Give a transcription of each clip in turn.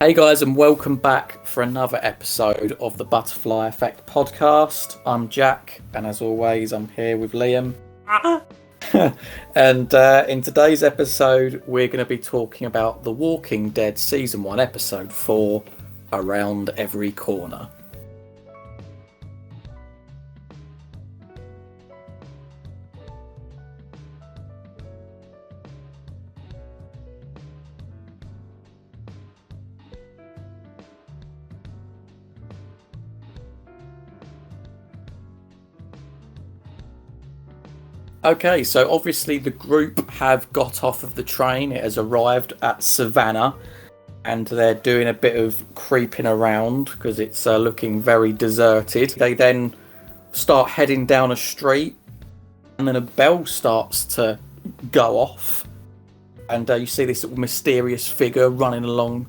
Hey guys, and welcome back for another episode of the Butterfly Effect podcast. I'm Jack, and as always, I'm here with Liam. And in today's episode, we're going to be talking about The Walking Dead Season 1, Episode 4, Around Every Corner. Okay, so obviously the group have got off of the train. It has arrived at Savannah, and they're doing a bit of creeping around because it's looking very deserted. They then start heading down a street, and then a bell starts to go off, and you see this little mysterious figure running along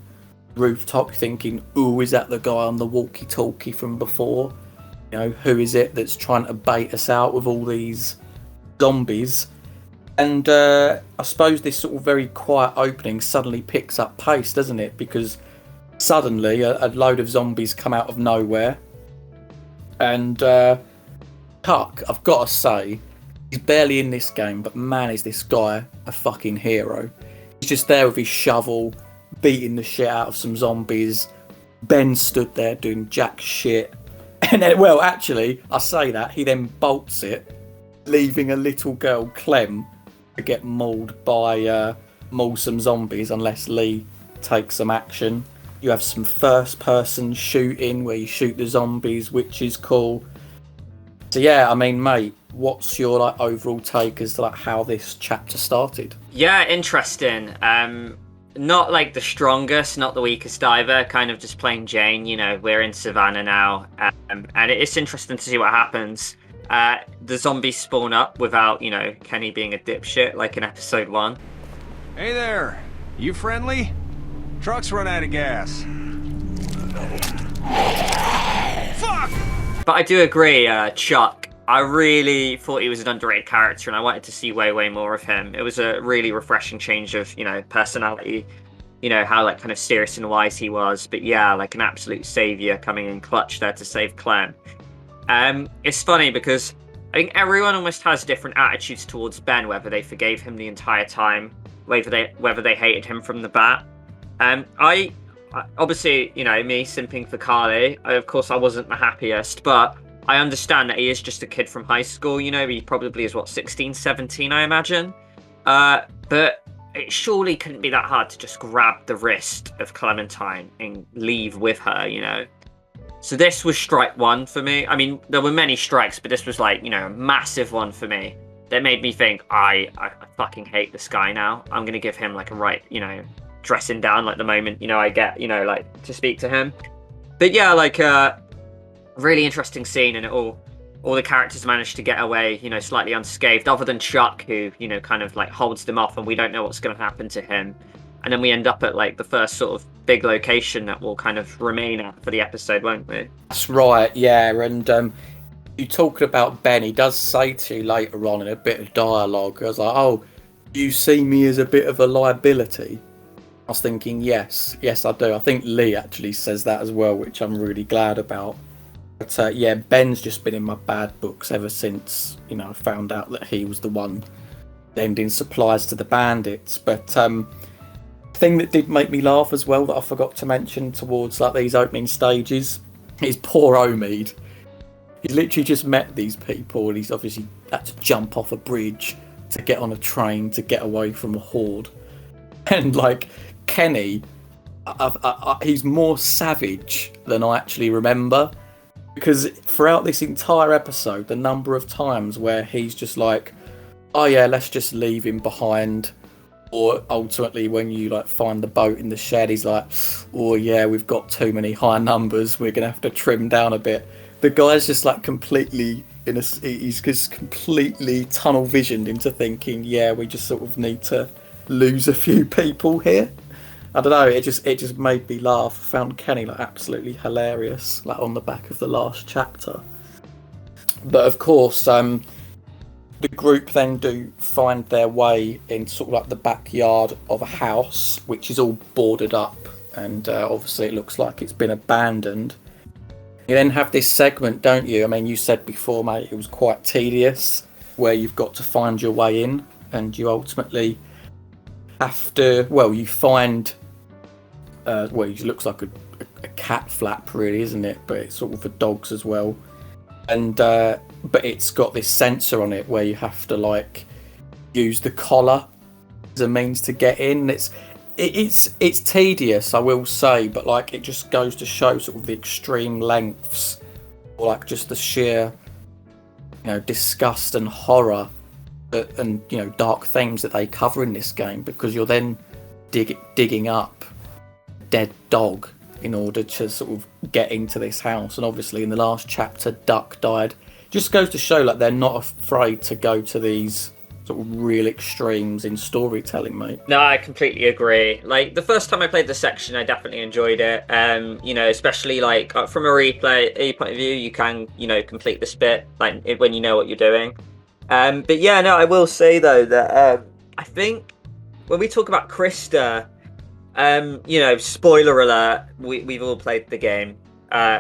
the rooftop, thinking, "Ooh, is that the guy on the walkie-talkie from before? You know, who is it that's trying to bait us out with all these zombies?" And I suppose this sort of very quiet opening suddenly picks up pace, doesn't it? Because suddenly a load of zombies come out of nowhere, and Tuck, I've got to say, he's barely in this game, but man, is this guy a fucking hero. He's just there with his shovel, beating the shit out of some zombies. Ben stood there doing jack shit, and then, well, actually, I say that, he then bolts it, leaving a little girl, Clem, to get mauled by some zombies unless Lee takes some action. You have some first-person shooting where you shoot the zombies, which is cool. So yeah, I mean, mate, what's your overall take as to how this chapter started? Yeah, interesting. Not the strongest, not the weakest either. Kind of just plain Jane. You know, we're in Savannah now, and it's interesting to see what happens. The zombies spawn up without, Kenny being a dipshit like in episode 1. Hey there, you friendly? Truck's run out of gas. Fuck! But I do agree, Chuck. I really thought he was an underrated character, and I wanted to see way more of him. It was a really refreshing change of, personality. How kind of serious and wise he was. But yeah, an absolute savior coming in clutch there to save Clem. It's funny because I think everyone almost has different attitudes towards Ben, whether they forgave him the entire time, whether they hated him from the bat. I obviously, me simping for Carly, of course I wasn't the happiest, but I understand that he is just a kid from high school. He probably is 16, 17, I imagine. But it surely couldn't be that hard to just grab the wrist of Clementine and leave with her, So this was strike one for me. I mean, there were many strikes, but this was a massive one for me. That made me think, I fucking hate this guy now. I'm going to give him a right, dressing down the moment, I get, to speak to him. But yeah, really interesting scene, and all the characters managed to get away, slightly unscathed, other than Chuck, who, kind of holds them off, and we don't know what's going to happen to him. And then we end up at the first sort of big location that will kind of remain at for the episode, won't we? That's right, yeah. And you talking about Ben, he does say to you later on in a bit of dialogue, I was like, "Oh, you see me as a bit of a liability?" I was thinking, yes, I do. I think Lee actually says that as well, which I'm really glad about. But yeah, Ben's just been in my bad books ever since, I found out that he was the one lending supplies to the bandits. But thing that did make me laugh as well that I forgot to mention towards these opening stages is poor Omid. He's literally just met these people, and he's obviously had to jump off a bridge to get on a train to get away from a horde. And Kenny, he's more savage than I actually remember, because throughout this entire episode, the number of times where he's just "Oh yeah, let's just leave him behind." Or ultimately, when you find the boat in the shed, he's "Oh yeah, we've got too many high numbers. We're gonna have to trim down a bit." The guy's just completely he's just completely tunnel visioned into thinking, "Yeah, we just sort of need to lose a few people here." I don't know. It just made me laugh. I found Kenny absolutely hilarious, on the back of the last chapter. But of course, the group then do find their way in sort of the backyard of a house, which is all boarded up and obviously it looks like it's been abandoned. You then have this segment, don't you? I mean, you said before, mate, it was quite tedious, where you've got to find your way in, and you ultimately have to, well, you find, well, it looks like a cat flap, really, isn't it? But it's sort of for dogs as well. And but it's got this sensor on it where you have to like use the collar as a means to get in. It's tedious, I will say, but like it just goes to show sort of the extreme lengths, or like just the sheer, disgust and horror and dark themes that they cover in this game, because you're then digging up a dead dog in order to sort of get into this house. And obviously in the last chapter, Duck died. Just goes to show like they're not afraid to go to these sort of real extremes in storytelling, mate. No, I completely agree. Like, the first time I played the section, I definitely enjoyed it. Especially like from a replay point of view, you can, complete this bit like when you know what you're doing. But yeah, no, I will say though that I think when we talk about Krista, spoiler alert, we've all played the game.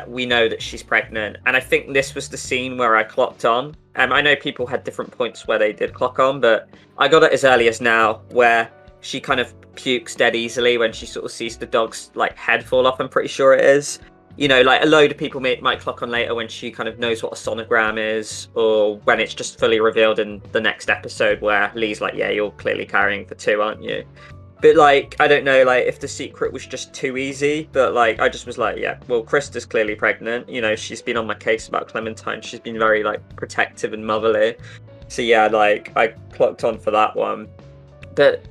We know that she's pregnant, and I think this was the scene where I clocked on. I know people had different points where they did clock on, but I got it as early as now, where she kind of pukes dead easily when she sort of sees the dog's like head fall off. I'm pretty sure it is. Like a load of people might clock on later when she kind of knows what a sonogram is, or when it's just fully revealed in the next episode where Lee's like, yeah, you're clearly carrying for two, aren't you? But like, I don't know, like if the secret was just too easy, but like I just was like, yeah, well, Krista's clearly pregnant. She's been on my case about Clementine. She's been very like protective and motherly. So yeah, like I clocked on for that one. But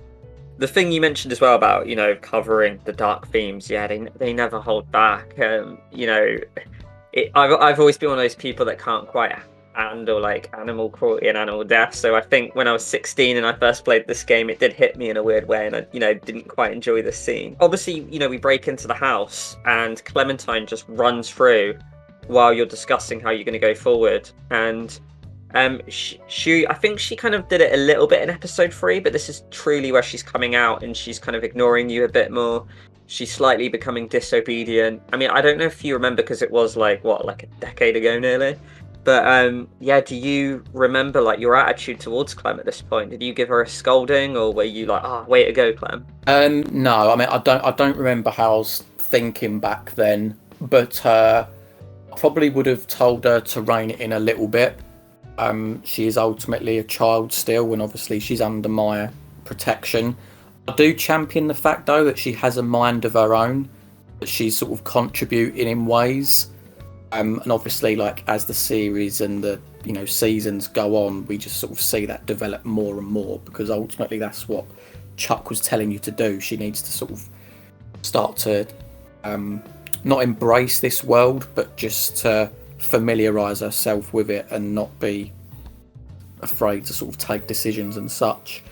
the thing you mentioned as well about, covering the dark themes, yeah, they never hold back. I've always been one of those people that can't quite handle like animal cruelty and animal death. So I think when I was 16 and I first played this game, it did hit me in a weird way, and I, didn't quite enjoy this scene. Obviously, we break into the house and Clementine just runs through while you're discussing how you're going to go forward. And she I think she kind of did it a little bit in episode 3, but this is truly where she's coming out and she's kind of ignoring you a bit more. She's slightly becoming disobedient. I mean, I don't know if you remember, because it was like a decade ago nearly. But do you remember like your attitude towards Clem at this point? Did you give her a scolding, or were you like, way to go, Clem? No, I mean I don't remember how I was thinking back then, but I probably would have told her to rein it in a little bit. She is ultimately a child still, and obviously she's under my protection. I do champion the fact though that she has a mind of her own, that she's sort of contributing in ways. And obviously, like as the series and the seasons go on, we just sort of see that develop more and more, because ultimately that's what Chuck was telling you to do. She needs to sort of start to not embrace this world, but just to familiarise herself with it and not be afraid to sort of take decisions and such.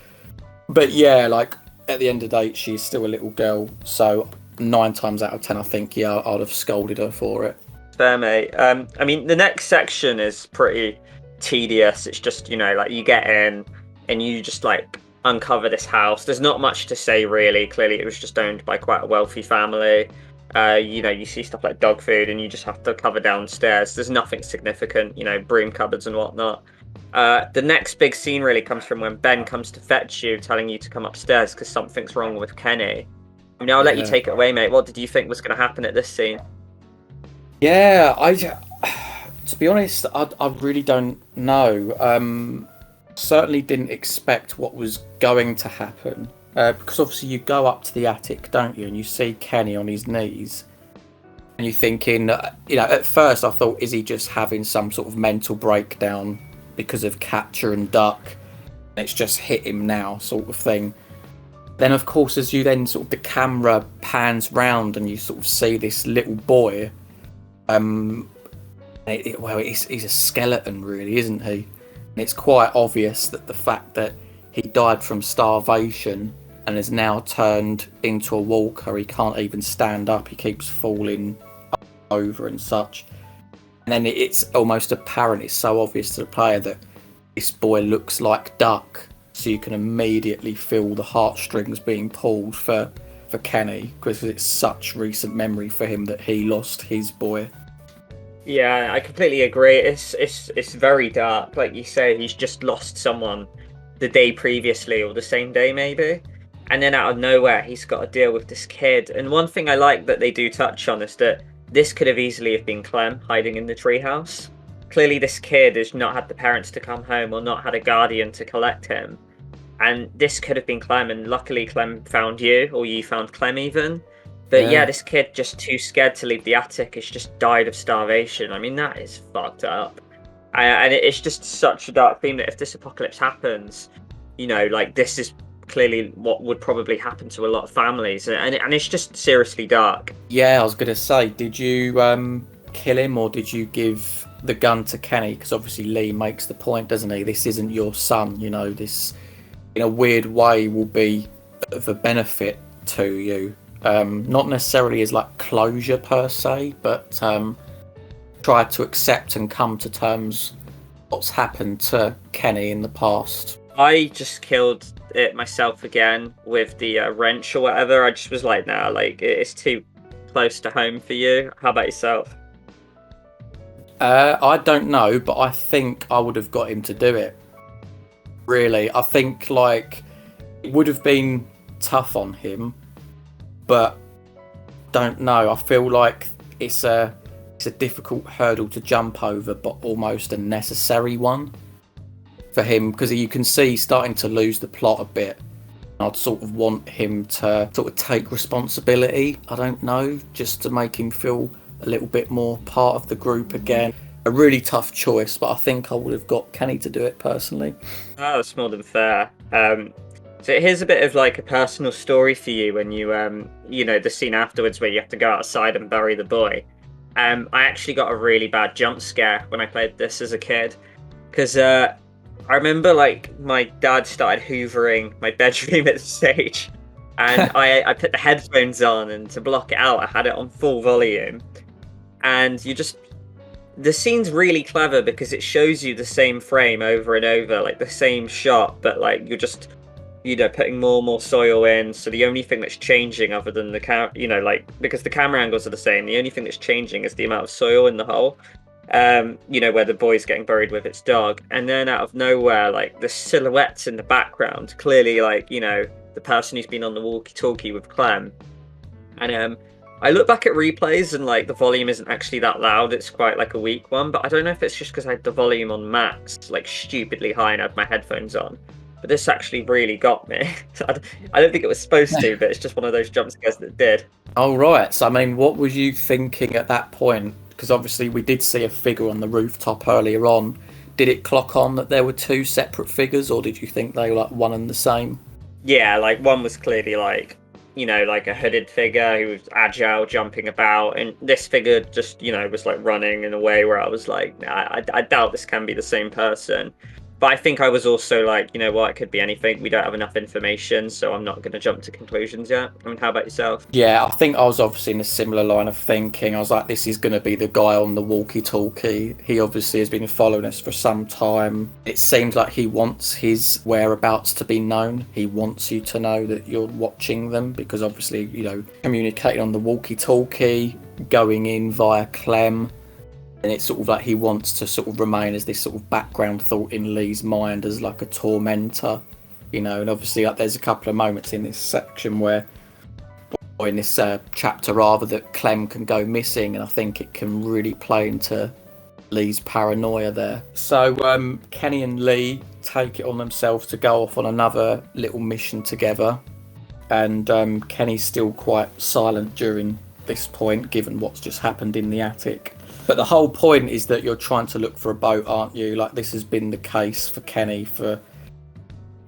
But yeah, like at the end of the day, she's still a little girl, so 9 times out of 10, I think I'd have scolded her for it. Fair, mate. I mean, the next section is pretty tedious. It's just, like you get in and you just like uncover this house. There's not much to say really. Clearly it was just owned by quite a wealthy family. You see stuff like dog food and you just have to cover downstairs. There's nothing significant, broom cupboards and whatnot. The next big scene really comes from when Ben comes to fetch you, telling you to come upstairs because something's wrong with Kenny. I mean, I'll let you take it away, mate. What did you think was going to happen at this scene? Yeah, to be honest, I really don't know. Certainly didn't expect what was going to happen, because obviously you go up to the attic, don't you, and you see Kenny on his knees, and you're thinking, at first I thought, is he just having some sort of mental breakdown because of Catcher and Duck, and it's just hit him now, sort of thing. Then, of course, as you then sort of the camera pans round and you sort of see this little boy. He's a skeleton, really, isn't he? And it's quite obvious that the fact that he died from starvation and has now turned into a walker, he can't even stand up, he keeps falling over and such. And then it's almost apparent, it's so obvious to the player that this boy looks like Duck, so you can immediately feel the heartstrings being pulled for for Kenny because it's such recent memory for him that he lost his boy. Yeah, I completely agree. It's very dark. Like you say, he's just lost someone the day previously or the same day maybe. And then out of nowhere, he's got to deal with this kid. And one thing I like that they do touch on is that this could have easily have been Clem hiding in the treehouse. Clearly, this kid has not had the parents to come home or not had a guardian to collect him. And this could have been Clem, and luckily Clem found you, or you found Clem even. But yeah, this kid just too scared to leave the attic has just died of starvation. I mean, that is fucked up. And it's just such a dark theme that if this apocalypse happens, you know, like this is clearly what would probably happen to a lot of families. And it's just seriously dark. Yeah, I was going to say, did you kill him or did you give the gun to Kenny? Because obviously Lee makes the point, doesn't he? This isn't your son, you know, this in a weird way will be of a benefit to you. Not necessarily as like closure per se, but try to accept and come to terms what's happened to Kenny in the past. I just killed it myself again with the wrench or whatever. I just was like, nah, like it's too close to home for you. How about yourself? I don't know, but I think I would have got him to do it. Really, I think like it would have been tough on him, but don't know. I feel like it's a difficult hurdle to jump over, but almost a necessary one for him because you can see he's starting to lose the plot a bit. I'd sort of want him to sort of take responsibility. I don't know, just to make him feel a little bit more part of the group again. A really tough choice, but I think I would have got Kenny to do it personally. Oh, that's more than fair. So here's a bit of like a personal story for you when you, you know, the scene afterwards where you have to go outside and bury the boy. I actually got a really bad jump scare when I played this as a kid, because I remember like my dad started hoovering my bedroom at the stage, and I put the headphones on, and to block it out, I had it on full volume, and the scene's really clever because it shows you the same frame over and over, like the same shot, but like you're just, you know, putting more and more soil in. So the only thing that's changing other than the you know, like, because the camera angles are the same, the only thing that's changing is the amount of soil in the hole, you know, where the boy's getting buried with its dog. And then out of nowhere, like the silhouettes in the background, clearly like, you know, the person who's been on the walkie-talkie with Clem. And I look back at replays and like the volume isn't actually that loud. It's quite like a weak one, but I don't know if it's just because I had the volume on max, like stupidly high, and I had my headphones on. But this actually really got me. I don't think it was supposed to, but it's just one of those jump scares that did. Oh, right. So, I mean, what was you thinking at that point? Because obviously we did see a figure on the rooftop earlier on. Did it clock on that there were two separate figures, or did you think they were like one and the same? Yeah, like one was clearly like, you know, like a hooded figure who was agile, jumping about, and this figure just, you know, was like running in a way where I was like, nah, I doubt this can be the same person. But I think I was also like, you know what, it could be anything. We don't have enough information, so I'm not going to jump to conclusions yet. I mean, how about yourself? Yeah, I think I was obviously in a similar line of thinking. I was like, this is going to be the guy on the walkie-talkie. He obviously has been following us for some time. It seems like he wants his whereabouts to be known. He wants you to know that you're watching them because obviously, you know, communicating on the walkie-talkie, going in via Clem. And it's sort of like he wants to sort of remain as this sort of background thought in Lee's mind as like a tormentor, you know. And obviously like, there's a couple of moments in this section where, or in this chapter rather, that Clem can go missing, and I think it can really play into Lee's paranoia there. So Kenny and Lee take it on themselves to go off on another little mission together, and Kenny's still quite silent during this point given what's just happened in the attic. But the whole point is that you're trying to look for a boat, aren't you? Like, this has been the case for Kenny for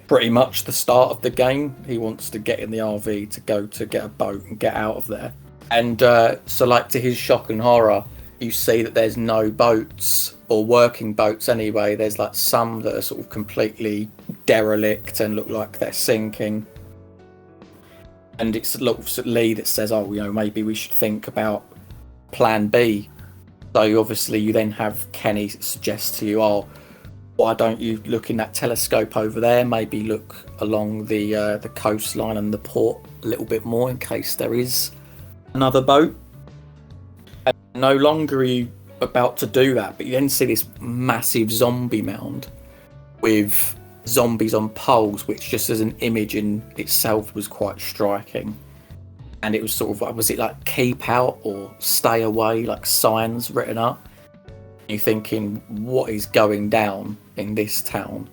pretty much the start of the game. He wants to get in the RV to go to get a boat and get out of there. And so, like, to his shock and horror, you see that there's no boats, or working boats anyway. There's, like, some that are sort of completely derelict and look like they're sinking. And it's Lee that says, oh, you know, maybe we should think about plan B. So obviously you then have Kenny suggest to you, oh, why don't you look in that telescope over there? Maybe look along the coastline and the port a little bit more in case there is another boat. And no longer are you about to do that, but you then see this massive zombie mound with zombies on poles, which just as an image in itself was quite striking. And it was sort of, was it like keep out or stay away, like signs written up? You're thinking, what is going down in this town?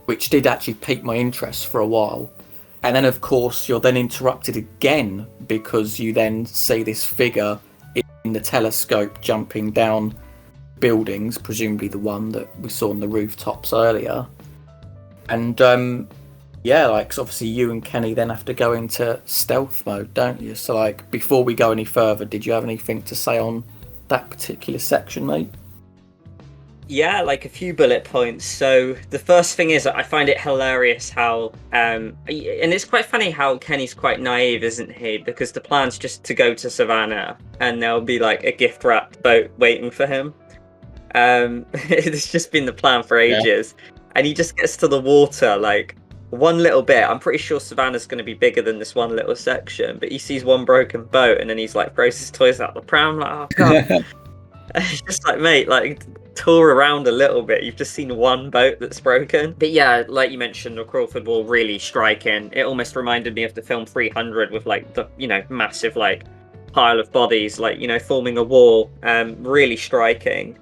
Which did actually pique my interest for a while. And then, of course, you're then interrupted again because you then see this figure in the telescope jumping down buildings, presumably the one that we saw on the rooftops earlier. And yeah, like, so obviously you and Kenny then have to go into stealth mode, don't you? So, like, before we go any further, did you have anything to say on that particular section, mate? Yeah, like a few bullet points. So the first thing is, I find it hilarious how, and it's quite funny how Kenny's quite naive, isn't he? Because the plan's just to go to Savannah, and there'll be like a gift-wrapped boat waiting for him. It's just been the plan for ages, and he just gets to the water like one little bit. I'm pretty sure Savannah's going to be bigger than this one little section, but he sees one broken boat, and then he's like throws his toys out the pram, like, oh god. It's just like, mate, like, tour around a little bit. You've just seen one boat that's broken. But yeah, like you mentioned, the Crawford Wall really striking. It almost reminded me of the film 300 with like the, you know, massive like pile of bodies, like, you know, forming a wall. Really striking.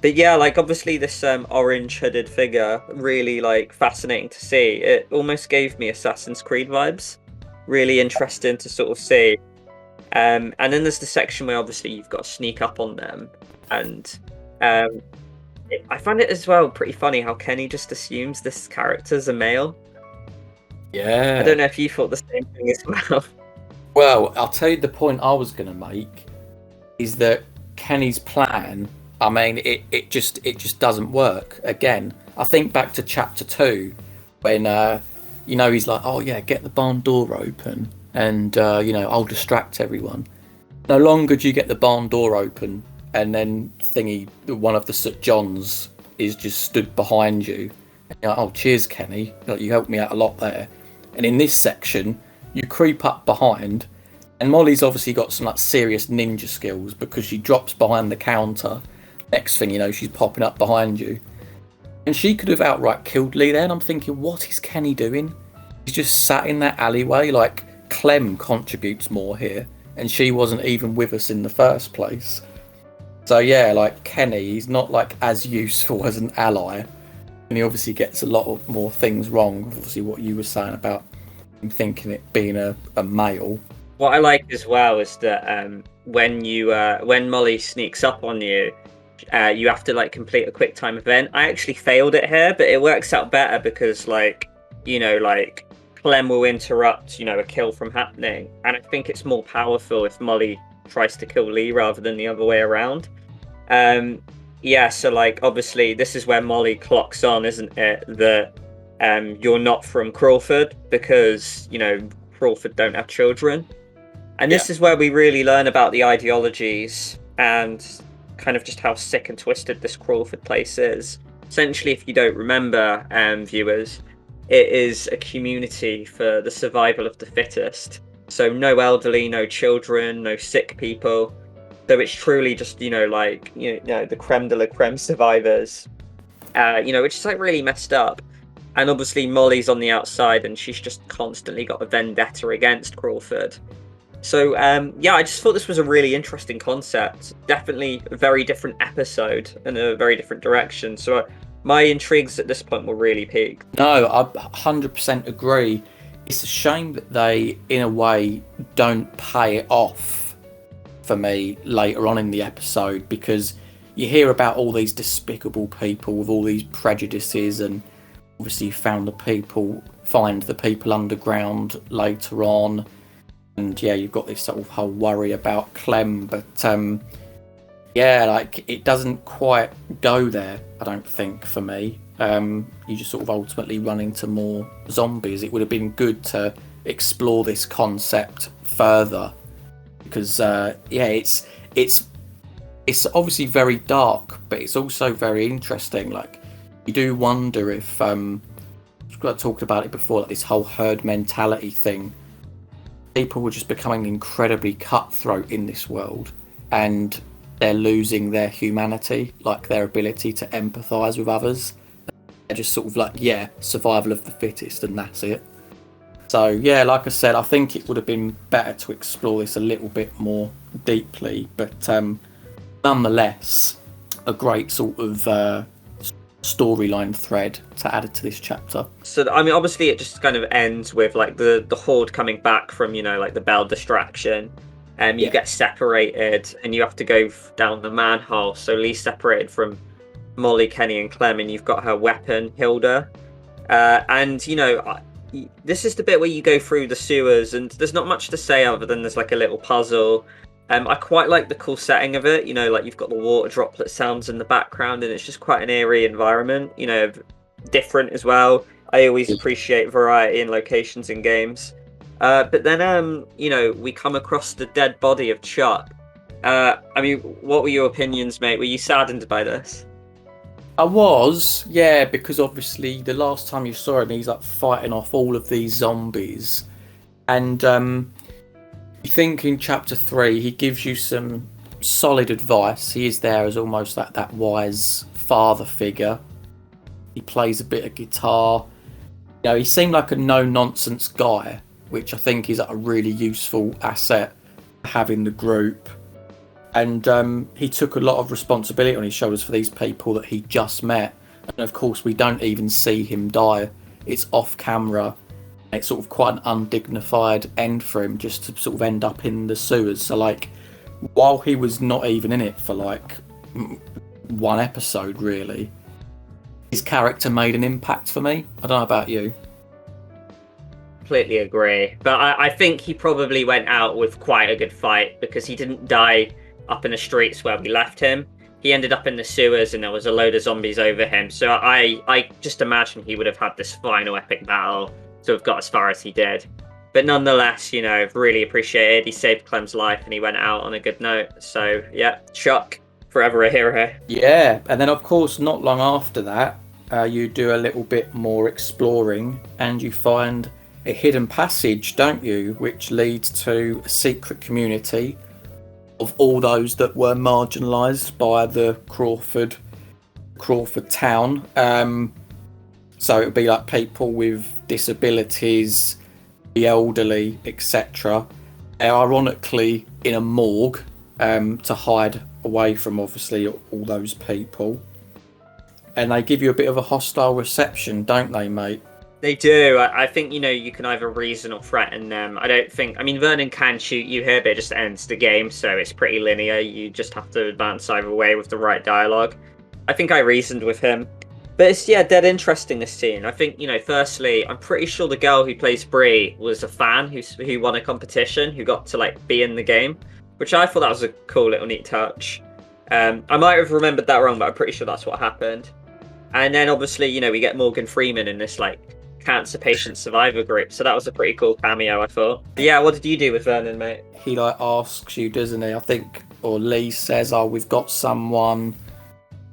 But yeah, like obviously this orange hooded figure, really like fascinating to see. It almost gave me Assassin's Creed vibes. Really interesting to sort of see. And then there's the section where obviously you've got to sneak up on them, and I find it as well pretty funny how Kenny just assumes this character's a male. Yeah. I don't know if you thought the same thing as well. Well, I'll tell you the point I was going to make is that Kenny's plan, I mean, it just doesn't work. Again, I think back to chapter 2 when, you know, he's like, oh yeah, get the barn door open. And, you know, I'll distract everyone. No longer do you get the barn door open and then one of the St. John's is just stood behind you. And you're like, oh, cheers, Kenny. Like, you helped me out a lot there. And in this section, you creep up behind, and Molly's obviously got some like serious ninja skills because she drops behind the counter. Next thing you know, she's popping up behind you. And she could have outright killed Lee there, and I'm thinking, what is Kenny doing? He's just sat in that alleyway, like, Clem contributes more here, and she wasn't even with us in the first place. So yeah, like Kenny, he's not like as useful as an ally, and he obviously gets a lot of more things wrong. Obviously, what you were saying about him thinking it being a male. What I like as well is that when Molly sneaks up on you, you have to like complete a quick time event. I actually failed it here, but it works out better because, like, you know, like, Clem will interrupt, you know, a kill from happening, and I think it's more powerful if Molly tries to kill Lee rather than the other way around. Yeah, so like obviously this is where Molly clocks on, isn't it, that you're not from Crawford because, you know, Crawford don't have children. And this is where we really learn about the ideologies and kind of just how sick and twisted this Crawford place is. Essentially, if you don't remember, viewers, it is a community for the survival of the fittest. So no elderly, no children, no sick people. So it's truly just, you know, like, you know, the creme de la creme survivors, you know, which is like really messed up. And obviously Molly's on the outside and she's just constantly got a vendetta against Crawford. So, yeah, I just thought this was a really interesting concept. Definitely a very different episode and a very different direction. So my intrigues at this point were really peaked. No, I 100% agree. It's a shame that they, in a way, don't pay it off for me later on in the episode, because you hear about all these despicable people with all these prejudices, and obviously find the people underground later on. And yeah, you've got this sort of whole worry about Clem, but yeah, like, it doesn't quite go there, I don't think, for me. You just sort of ultimately run into more zombies. It would have been good to explore this concept further, because yeah, it's obviously very dark, but it's also very interesting. Like, you do wonder if talked about it before, like this whole herd mentality thing. People were just becoming incredibly cutthroat in this world, and they're losing their humanity, like their ability to empathise with others. They're just sort of like, yeah, survival of the fittest, and that's it. So yeah, like I said, I think it would have been better to explore this a little bit more deeply, but nonetheless, a great sort of storyline thread to add to this chapter. So I mean, obviously, it just kind of ends with like the horde coming back from, you know, like the bell distraction, and you get separated, and you have to go down the manhole. So Lee's separated from Molly, Kenny, and Clem, and you've got her weapon, Hilda, and you know. This is the bit where you go through the sewers, and there's not much to say other than there's like a little puzzle. I quite like the cool setting of it. You know, like you've got the water droplet sounds in the background, and it's just quite an eerie environment. You know, different as well. I always appreciate variety in locations in games. But then, you know, we come across the dead body of Chuck. I mean, what were your opinions, mate? Were you saddened by this? I was, yeah, because obviously the last time you saw him, he's like fighting off all of these zombies, and you think in chapter 3 he gives you some solid advice. He is there as almost like that wise father figure. He plays a bit of guitar. You know, he seemed like a no-nonsense guy, which I think is like a really useful asset to have in the group. And he took a lot of responsibility on his shoulders for these people that he just met. And of course, we don't even see him die. It's off camera. It's sort of quite an undignified end for him, just to sort of end up in the sewers. So, like, while he was not even in it for like one episode, really, his character made an impact for me. I don't know about you. Completely agree. But I think he probably went out with quite a good fight, because he didn't die up in the streets where we left him. He ended up in the sewers, and there was a load of zombies over him. So I just imagine he would have had this final epic battle to have got as far as he did. But nonetheless, you know, really appreciated. He saved Clem's life, and he went out on a good note. So yeah, Chuck, forever a hero. Yeah, and then of course, not long after that, you do a little bit more exploring, and you find a hidden passage, don't you, which leads to a secret community of all those that were marginalised by the Crawford town. So it would be like people with disabilities, the elderly, etc. Ironically, in a morgue, to hide away from obviously all those people. And they give you a bit of a hostile reception, don't they, mate? They do. I think, you know, you can either reason or threaten them. I mean, Vernon can shoot you here, but it just ends the game, so it's pretty linear. You just have to advance either way with the right dialogue. I think I reasoned with him. But it's, yeah, dead interesting, this scene. I think, you know, firstly, I'm pretty sure the girl who plays Bree was a fan who won a competition, who got to, like, be in the game, which I thought that was a cool little neat touch. I might have remembered that wrong, but I'm pretty sure that's what happened. And then, obviously, you know, we get Morgan Freeman in this, like, cancer patient survivor group, so that was a pretty cool cameo, I thought. But yeah, what did you do with Vernon, mate? He like asks you, doesn't he? I think, or Lee says, "Oh, we've got someone,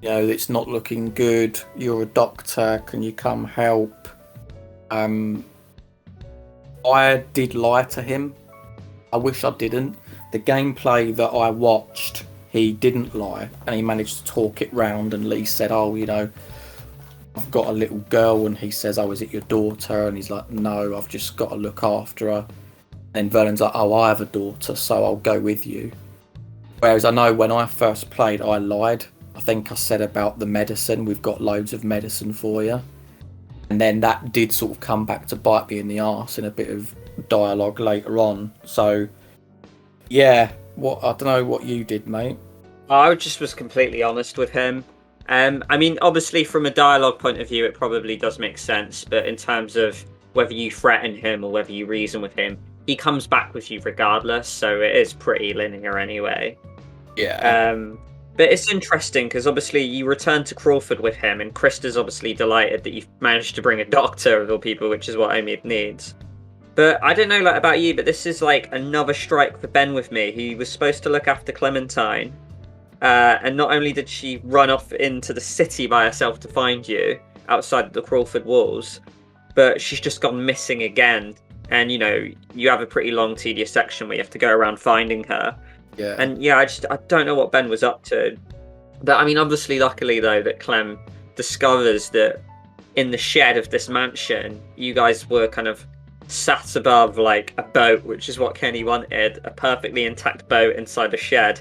you know, that's not looking good. You're a doctor. Can you come help?" I did lie to him. I wish I didn't. The gameplay that I watched, he didn't lie, and he managed to talk it round. And Lee said, "Oh, you know, I've got a little girl," and he says, "Oh, is it your daughter?" And he's like, "No, I've just got to look after her." And Vernon's like, "Oh, I have a daughter, so I'll go with you." Whereas I know when I first played, I lied. I think I said about the medicine, "We've got loads of medicine for you." And then that did sort of come back to bite me in the arse in a bit of dialogue later on. So, yeah, I don't know what you did, mate. I just was completely honest with him. I mean, obviously, from a dialogue point of view, it probably does make sense, but in terms of whether you threaten him or whether you reason with him, he comes back with you regardless, so it is pretty linear anyway. Yeah. But it's interesting, because obviously you return to Crawford with him, and Krista's obviously delighted that you've managed to bring a doctor of all people, which is what Amy needs. But I don't know like about you, but this is like another strike for Ben with me. He was supposed to look after Clementine, and not only did she run off into the city by herself to find you outside the Crawford walls, but she's just gone missing again. And you have a pretty long, tedious section where you have to go around finding her. Yeah. And I don't know what Ben was up to. But I mean, obviously, luckily though, that Clem discovers that in the shed of this mansion, you guys were kind of sat above like a boat, which is what Kenny wanted, a perfectly intact boat inside a shed.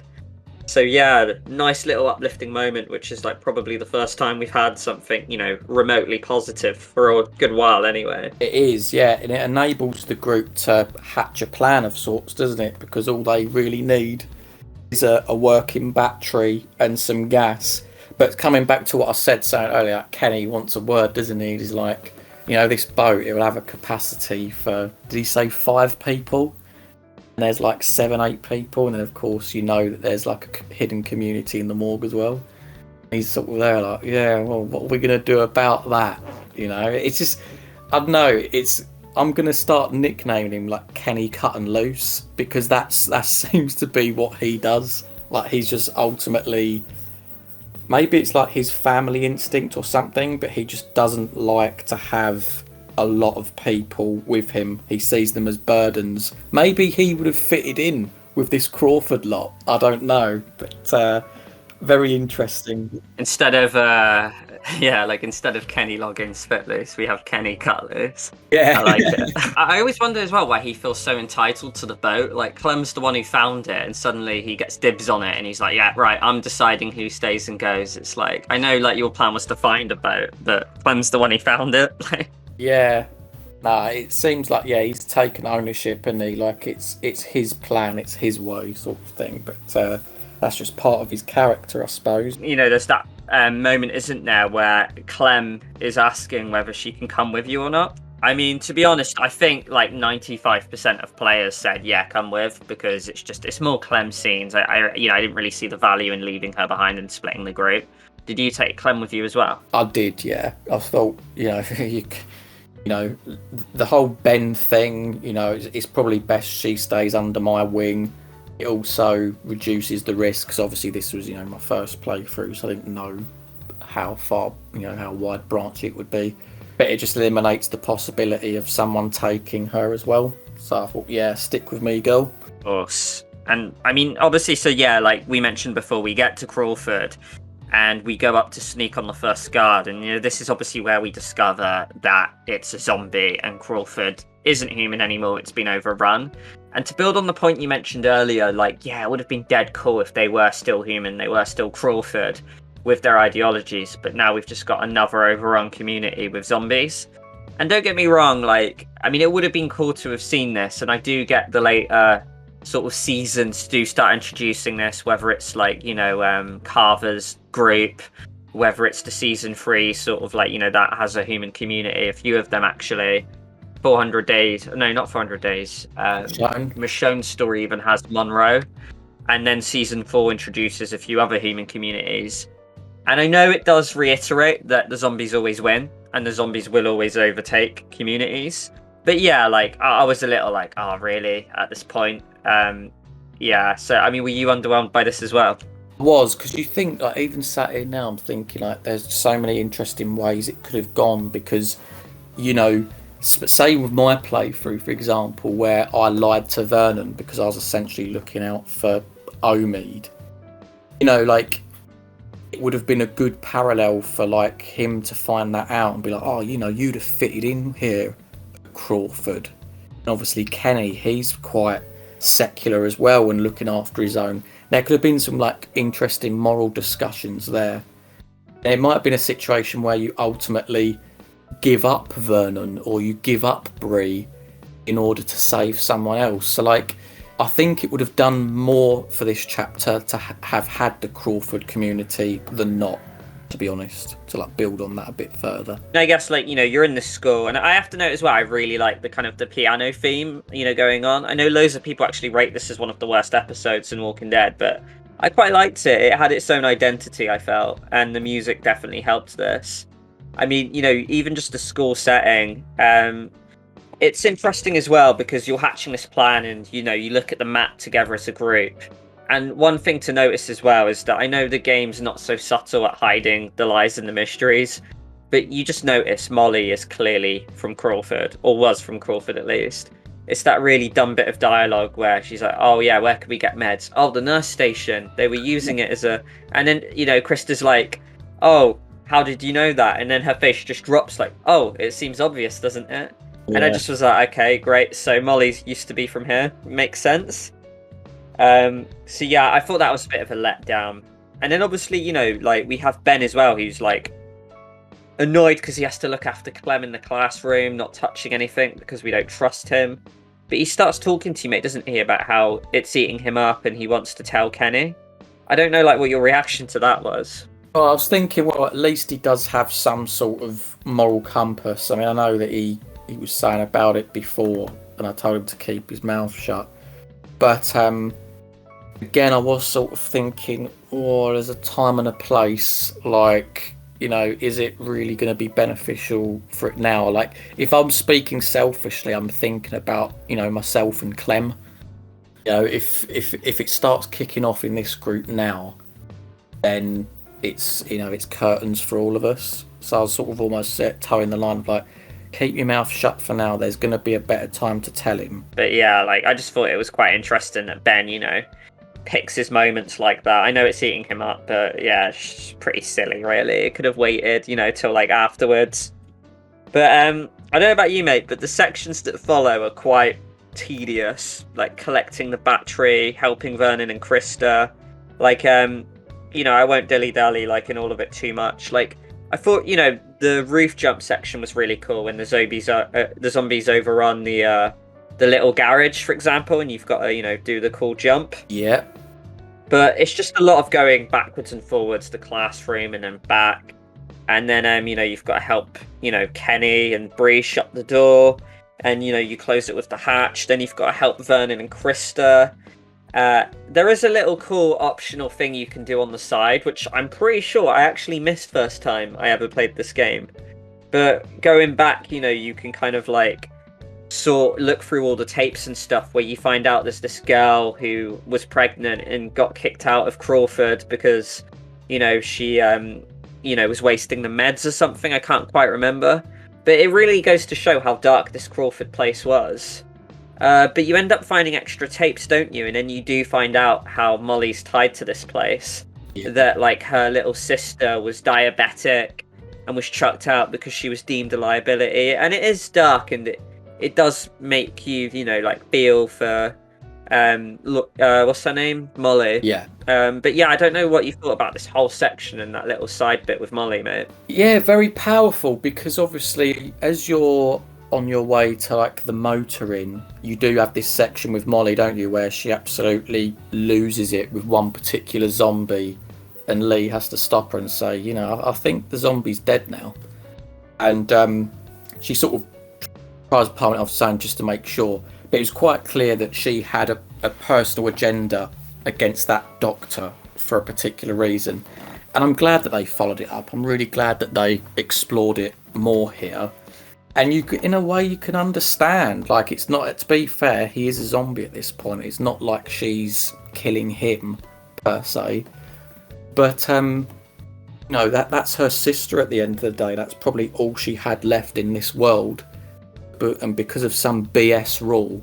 So yeah, nice little uplifting moment, which is like probably the first time we've had something, remotely positive for a good while anyway. It is, yeah, and it enables the group to hatch a plan of sorts, doesn't it? Because all they really need is a working battery and some gas. But coming back to what I said earlier, Kenny wants a word, doesn't he? He's like, this boat, it will have a capacity for, did he say 5 people? And there's like 7-8 people, and then of course that there's like a hidden community in the morgue as well. And he's sort of there like, yeah, well, what are we going to do about that? It's just, I don't know, I'm going to start nicknaming him like Kenny Cut and Loose, because that seems to be what he does. Like, he's just ultimately, maybe it's like his family instinct or something, but he just doesn't like to have a lot of people with him. He sees them as burdens. Maybe he would have fitted in with this Crawford lot. I don't know, but very interesting. Instead of instead of Kenny Loggins Footloose, we have Kenny Cutloose. Yeah, I like it. I always wonder as well why he feels so entitled to the boat. Like, Clem's the one who found it, and suddenly he gets dibs on it, and he's like, yeah, right, I'm deciding who stays and goes. It's like, I know like your plan was to find a boat, but Clem's the one who found it. Yeah. Nah, it seems like, he's taken ownership, and it's his plan, it's his way sort of thing. But that's just part of his character, I suppose. There's that moment, isn't there, where Clem is asking whether she can come with you or not. I mean, to be honest, I think like 95% of players said, yeah, come with, because it's more Clem scenes. I didn't really see the value in leaving her behind and splitting the group. Did you take Clem with you as well? I did, yeah. I thought, the whole Ben thing, it's probably best she stays under my wing. It also reduces the risk, because obviously this was, my first playthrough, so I didn't know how far, how wide branch it would be. But it just eliminates the possibility of someone taking her as well. So I thought, yeah, stick with me, girl. Of course. And I mean, obviously, so yeah, like we mentioned before, we get to Crawford and we go up to sneak on the first guard. And, this is obviously where we discover that it's a zombie and Crawford isn't human anymore. It's been overrun. And to build on the point you mentioned earlier, like, yeah, it would have been dead cool if they were still human. They were still Crawford with their ideologies. But now we've just got another overrun community with zombies. And don't get me wrong, like, I mean, it would have been cool to have seen this. And I do get the later sort of seasons do start introducing this, whether it's like, Carver's group, whether it's the season 3 sort of like, that has a human community, a few of them actually. 400 days, no, not 400 days. Michonne's story even has Monroe. And then season 4 introduces a few other human communities. And I know it does reiterate that the zombies always win and the zombies will always overtake communities. But yeah, like, I was a little like, oh, really, at this point? Yeah, so, I mean, were you underwhelmed by this as well? I was, because you think, like, even sat here now, I'm thinking, like, there's so many interesting ways it could have gone, because, say with my playthrough, for example, where I lied to Vernon because I was essentially looking out for Omid, like, it would have been a good parallel for, like, him to find that out and be like, oh, you'd have fitted in here, Crawford. And obviously Kenny, he's quite secular as well and looking after his own. There could have been some, like, interesting moral discussions there. It might have been a situation where you ultimately give up Vernon or you give up Bree in order to save someone else. So, like, I think it would have done more for this chapter to have had the Crawford community than not, to be honest, to like build on that a bit further. I guess, like, you're in this school, and I have to note as well, I really like the kind of the piano theme, going on. I know loads of people actually rate this as one of the worst episodes in Walking Dead, but I quite liked it. It had its own identity, I felt, and the music definitely helped this. I mean, even just the school setting, it's interesting as well because you're hatching this plan and, you look at the map together as a group. And one thing to notice as well is that I know the game's not so subtle at hiding the lies and the mysteries. but you just notice Molly is clearly from Crawford, or was from Crawford at least. It's that really dumb bit of dialogue where she's like, "Oh yeah, where can we get meds? Oh, the nurse station. They were using it as a..." And then, Krista's like, "Oh, how did you know that?" And then her face just drops like, "Oh, it seems obvious, doesn't it?" Yeah. And I just was like, okay, great. So Molly's used to be from here. Makes sense. So yeah, I thought that was a bit of a letdown. And then obviously, we have Ben as well, who's like annoyed because he has to look after Clem in the classroom, not touching anything because we don't trust him. But he starts talking to you, mate, doesn't he, about how it's eating him up and he wants to tell Kenny. I don't know, what your reaction to that was. Well, I was thinking, well, at least he does have some sort of moral compass. I mean, I know that he was saying about it before, and I told him to keep his mouth shut. But again, I was sort of thinking, there's a time and a place. Is it really going to be beneficial for it now? Like, if I'm speaking selfishly, I'm thinking about, myself and Clem. If it starts kicking off in this group now, then it's curtains for all of us. So I was sort of almost towing the line of like, keep your mouth shut for now. There's going to be a better time to tell him. But yeah, I just thought it was quite interesting that Ben, picks his moments like that. I know it's eating him up, but yeah, it's pretty silly, really. It could have waited, till afterwards. But I don't know about you, mate, but the sections that follow are quite tedious, like collecting the battery, helping Vernon and Krista. I won't dilly-dally in all of it too much. I thought, the roof jump section was really cool when the zombies overrun the little garage, for example, and you've got to, do the cool jump. Yeah. But it's just a lot of going backwards and forwards, the classroom and then back. And then, you've got to help, Kenny and Bree shut the door. And, you close it with the hatch. Then you've got to help Vernon and Krista. There is a little cool optional thing you can do on the side, which I'm pretty sure I actually missed first time I ever played this game. But going back, you can kind of look through all the tapes and stuff where you find out there's this girl who was pregnant and got kicked out of Crawford because, she, was wasting the meds or something. I can't quite remember. But it really goes to show how dark this Crawford place was. But you end up finding extra tapes, don't you? And then you do find out how Molly's tied to this place. Yeah. That, her little sister was diabetic and was chucked out because she was deemed a liability. And it is dark, and it does make you, feel for, what's her name? Molly. Yeah. But yeah, I don't know what you thought about this whole section and that little side bit with Molly, mate. Yeah, very powerful, because obviously as you're on your way to the motoring, you do have this section with Molly, don't you, where she absolutely loses it with one particular zombie, and Lee has to stop her and say, I think the zombie's dead now. And she sort of tries to palm it off, saying just to make sure, but it was quite clear that she had a personal agenda against that doctor for a particular reason. And I'm glad that they followed it up. I'm really glad that they explored it more here. And in a way, you can understand. It's not, to be fair, he is a zombie at this point. It's not like she's killing him per se. But that's her sister at the end of the day. That's probably all she had left in this world. And because of some BS rule,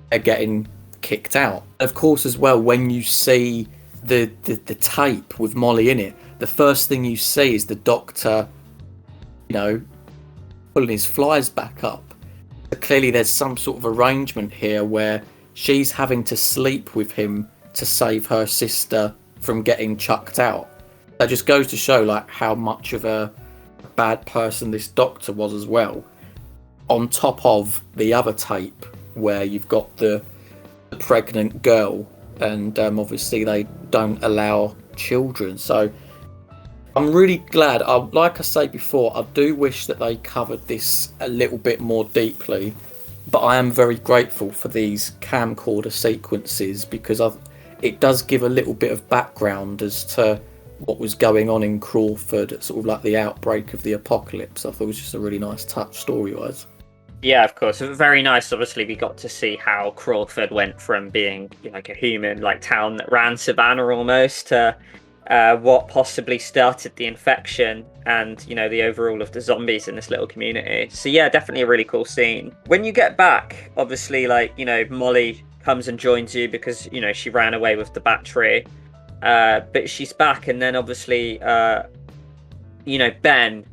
they're getting kicked out. Of course, as well, when you see the tape with Molly in it, the first thing you see is the doctor, pulling his flies back up. But clearly there's some sort of arrangement here where she's having to sleep with him to save her sister from getting chucked out. That just goes to show how much of a bad person this doctor was as well. On top of the other tape where you've got the pregnant girl, and obviously they don't allow children. So I'm really glad. Like I say before, I do wish that they covered this a little bit more deeply, but I am very grateful for these camcorder sequences, because it does give a little bit of background as to what was going on in Crawford at sort of the outbreak of the apocalypse. I thought it was just a really nice touch story-wise. Yeah, of course. Very nice. Obviously, we got to see how Crawford went from being a human town that ran Savannah almost to what possibly started the infection and, you know, the overall of the zombies in this little community. So yeah, definitely a really cool scene. When you get back, obviously, like, you know, Molly comes and joins you because, you know, she ran away with the battery. But she's back, and then obviously, you know, Ben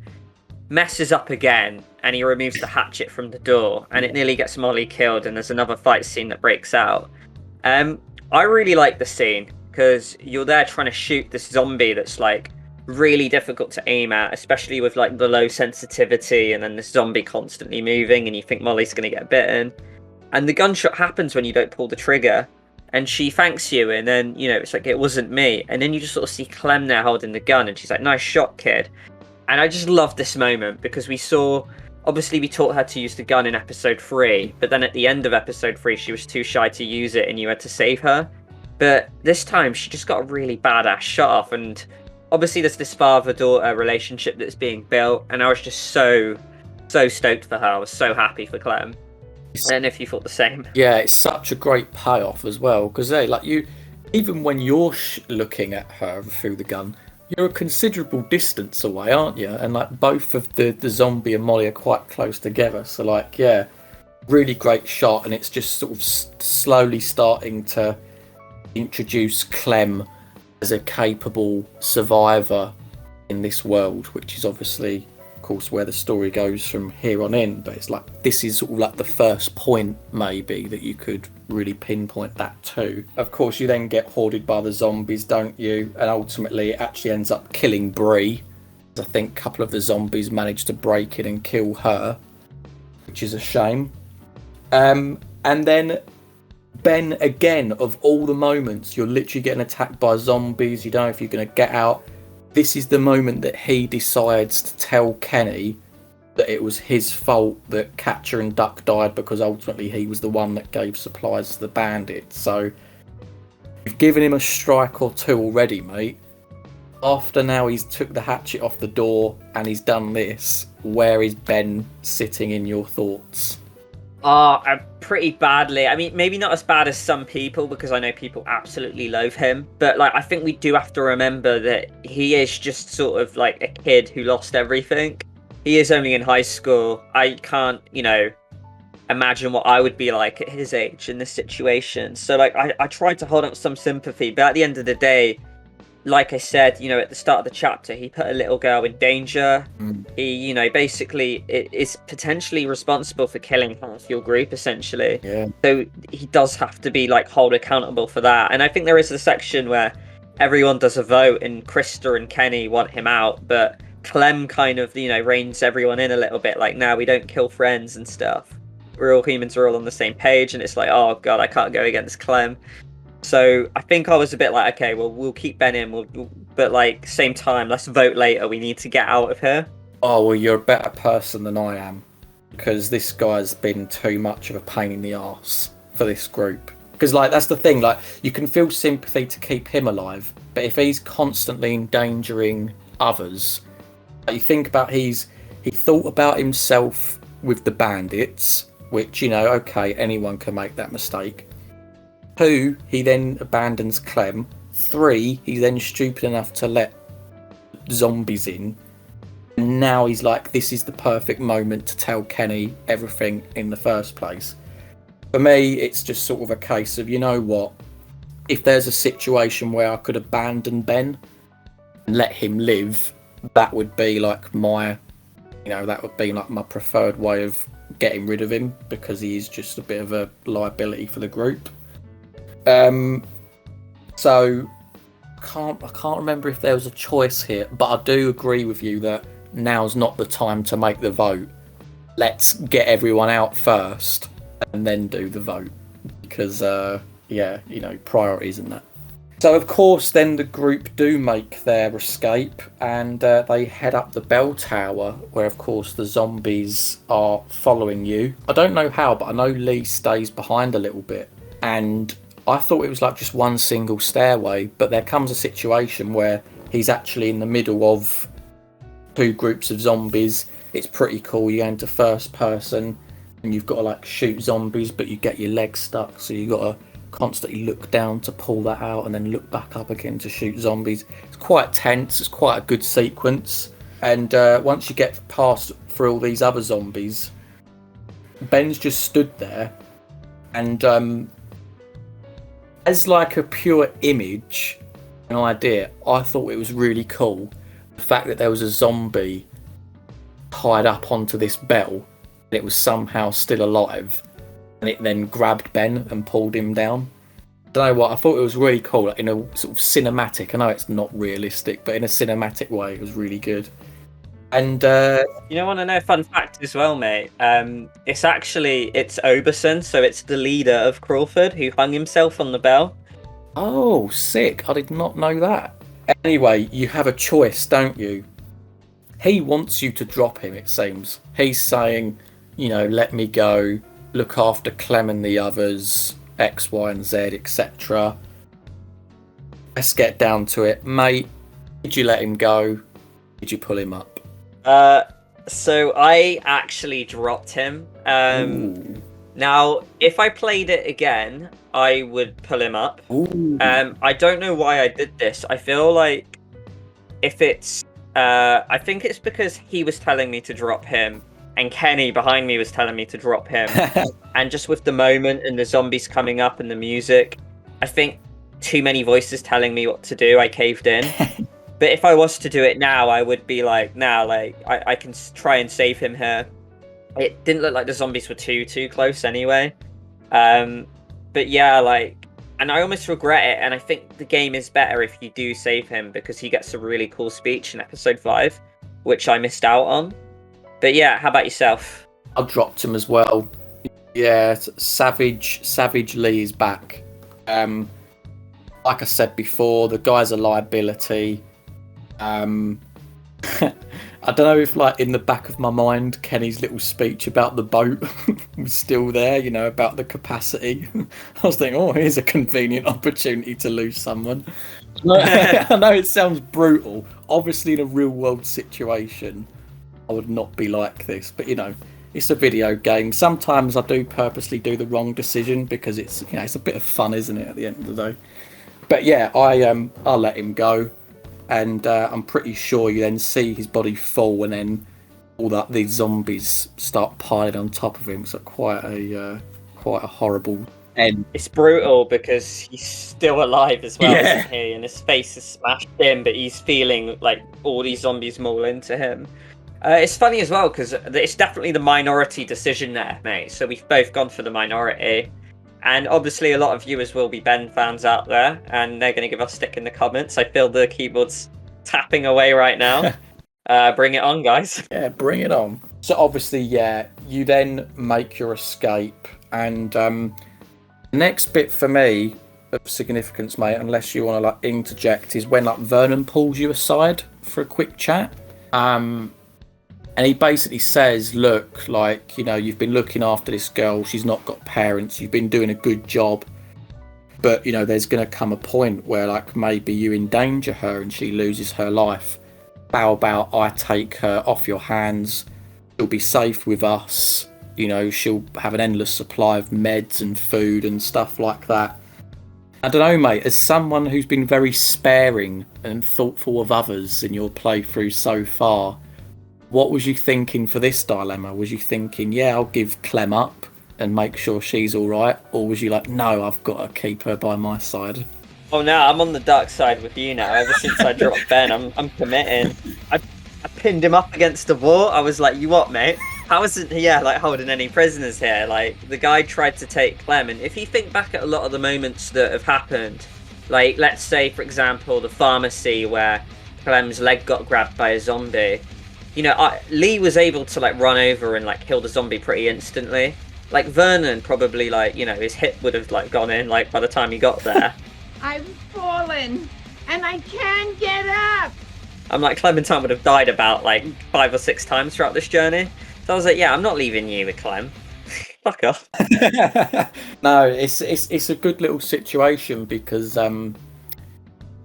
messes up again, and he removes the hatchet from the door, and it nearly gets Molly killed, and there's another fight scene that breaks out. I really like the scene, because you're there trying to shoot this zombie that's, like, really difficult to aim at, especially with, like, the low sensitivity, and then this zombie constantly moving, and you think Molly's going to get bitten. And the gunshot happens when you don't pull the trigger, and she thanks you, and then, you know, it's like, it wasn't me. And then you just sort of see Clem there holding the gun, and she's like, nice shot, kid. And I just love this moment, because we saw, obviously we taught her to use the gun in episode 3, but then at the end of episode 3, she was too shy to use it, and you had to save her. But this time, she just got a really badass shot off, and obviously there's this father-daughter relationship that's being built, and I was just so stoked for her. I was so happy for Clem. And if you thought the same. Yeah, it's such a great payoff as well, because like you, even when you're looking at her through the gun, you're a considerable distance away, aren't you? And like both of the zombie and Molly are quite close together, so like, yeah, really great shot, and it's just sort of slowly starting to introduce Clem as a capable survivor in this world, which is obviously, of course, where the story goes from here on in. But it's like, this is sort of like the first point maybe that you could really pinpoint that to. Of course, you then get hoarded by the zombies, don't you? And ultimately it actually ends up killing Bree. I think a couple of the zombies manage to break in and kill her, which is a shame. And then Ben, again, of all the moments, you're literally getting attacked by zombies, you don't know if you're going to get out. This is the moment that he decides to tell Kenny that it was his fault that Catcher and Duck died, because ultimately he was the one that gave supplies to the bandits. So you've given him a strike or two already, mate. After now he's took the hatchet off the door and he's done this, where is Ben sitting in your thoughts? Pretty badly. I mean, maybe not as bad as some people, because I know people absolutely loathe him. But, like, I think we do have to remember that he is just sort of like a kid who lost everything. He is only in high school. I can't, you know, imagine what I would be like at his age in this situation. So, like, I tried to hold up some sympathy, but at the end of the day, like I said, you know, at the start of the chapter, he put a little girl in danger. He, you know, basically is potentially responsible for killing half your group, essentially. Yeah. So he does have to be, like, held accountable for that. And I think there is a section where everyone does a vote, and Krista and Kenny want him out, but Clem kind of, you know, reins everyone in a little bit, like, now we don't kill friends and stuff. We're all humans, we're all on the same page, and it's like, oh god, I can't go against Clem. So I think I was a bit like, okay, well, we'll keep Ben in, but, like, same time, let's vote later. We need to get out of here. Oh, well, you're a better person than I am, because this guy's been too much of a pain in the arse for this group. Because, like, that's the thing, like, you can feel sympathy to keep him alive, but if he's constantly endangering others, like, you think about he thought about himself with the bandits, which, you know, okay, anyone can make that mistake. 2, he then abandons Clem. 3, he's then stupid enough to let zombies in. And now he's like, this is the perfect moment to tell Kenny everything in the first place. For me, it's just sort of a case of, you know what, if there's a situation where I could abandon Ben and let him live, that would be like my, you know, that would be like my preferred way of getting rid of him, because he is just a bit of a liability for the group. So I can't remember if there was a choice here, but I do agree with you that now's not the time to make the vote. Let's get everyone out first and then do the vote, because yeah, you know, priorities and that. So of course then the group do make their escape, and they head up the bell tower, where of course the zombies are following you. I don't know how, but I know Lee stays behind a little bit, and I thought it was like just one single stairway, but there comes a situation where he's actually in the middle of 2 groups of zombies. It's pretty cool. You go into first person and you've got to like shoot zombies, but you get your legs stuck, so you've got to constantly look down to pull that out and then look back up again to shoot zombies. It's quite tense. It's quite a good sequence. And once you get past through all these other zombies, Ben's just stood there, and as like a pure image, an idea, I thought it was really cool. The fact that there was a zombie tied up onto this bell, and it was somehow still alive, and it then grabbed Ben and pulled him down. I don't know what, I thought it was really cool, like in a sort of cinematic. I know it's not realistic, but in a cinematic way, it was really good. And you want to know a fun fact as well, mate? It's Oberson, so it's the leader of Crawford who hung himself on the bell. Oh, sick! I did not know that. Anyway, you have a choice, don't you? He wants you to drop him, it seems. He's saying, let me go, look after Clem and the others, X, Y, and Z, etc. Let's get down to it, mate. Did you let him go? Did you pull him up? So I actually dropped him. Now, if I played it again, I would pull him up. I don't know why I did this. I feel like I think it's because he was telling me to drop him, and Kenny behind me was telling me to drop him. And just with the moment and the zombies coming up and the music, I think too many voices telling me what to do, I caved in. But if I was to do it now, I would be like, I can try and save him here. It didn't look like the zombies were too close anyway. But yeah, and I almost regret it. And I think the game is better if you do save him, because he gets a really cool speech in episode 5, which I missed out on. But yeah, how about yourself? I dropped him as well. Yeah, Savage Lee is back. Like I said before, the guy's a liability. I don't know if, in the back of my mind, Kenny's little speech about the boat was still there, about the capacity. I was thinking, here's a convenient opportunity to lose someone. I know it sounds brutal. Obviously, in a real-world situation, I would not be like this. But, it's a video game. Sometimes I do purposely do the wrong decision because it's, it's a bit of fun, isn't it, at the end of the day? But, yeah, I'll let him go. And I'm pretty sure you then see his body fall, and then these zombies start piling on top of him. It's quite a horrible end. It's brutal because he's still alive as well, isn't he? And his face is smashed in, but he's feeling like all these zombies maul into him. It's funny as well because it's definitely the minority decision there, mate. So we've both gone for the minority. And obviously a lot of viewers will be Ben fans out there, and they're going to give us a stick in the comments. I feel the keyboard's tapping away right now. Bring it on, guys. Yeah, bring it on. So obviously, you then make your escape. And the next bit for me of significance, mate, unless you want to interject, is when Vernon pulls you aside for a quick chat. And he basically says, look, you've been looking after this girl. She's not got parents. You've been doing a good job. But, there's going to come a point where, maybe you endanger her and she loses her life. How about I take her off your hands? She'll be safe with us. She'll have an endless supply of meds and food and stuff like that. I don't know, mate. As someone who's been very sparing and thoughtful of others in your playthrough so far, what was you thinking for this dilemma? Was you thinking, I'll give Clem up and make sure she's all right? Or was you like, no, I've got to keep her by my side? Oh, no, I'm on the dark side with you now. Ever since I dropped Ben, I'm committing. I pinned him up against the wall. I was like, you what, mate? How isn't he, holding any prisoners here? The guy tried to take Clem. And if you think back at a lot of the moments that have happened, let's say, for example, the pharmacy where Clem's leg got grabbed by a zombie. Lee was able to run over and kill the zombie pretty instantly. Vernon probably his hip would have gone in by the time he got there. I've fallen and I can't get up. I'm Clementine would have died about 5 or 6 times throughout this journey. So I was like, I'm not leaving you with Clem. Fuck off. No, it's a good little situation because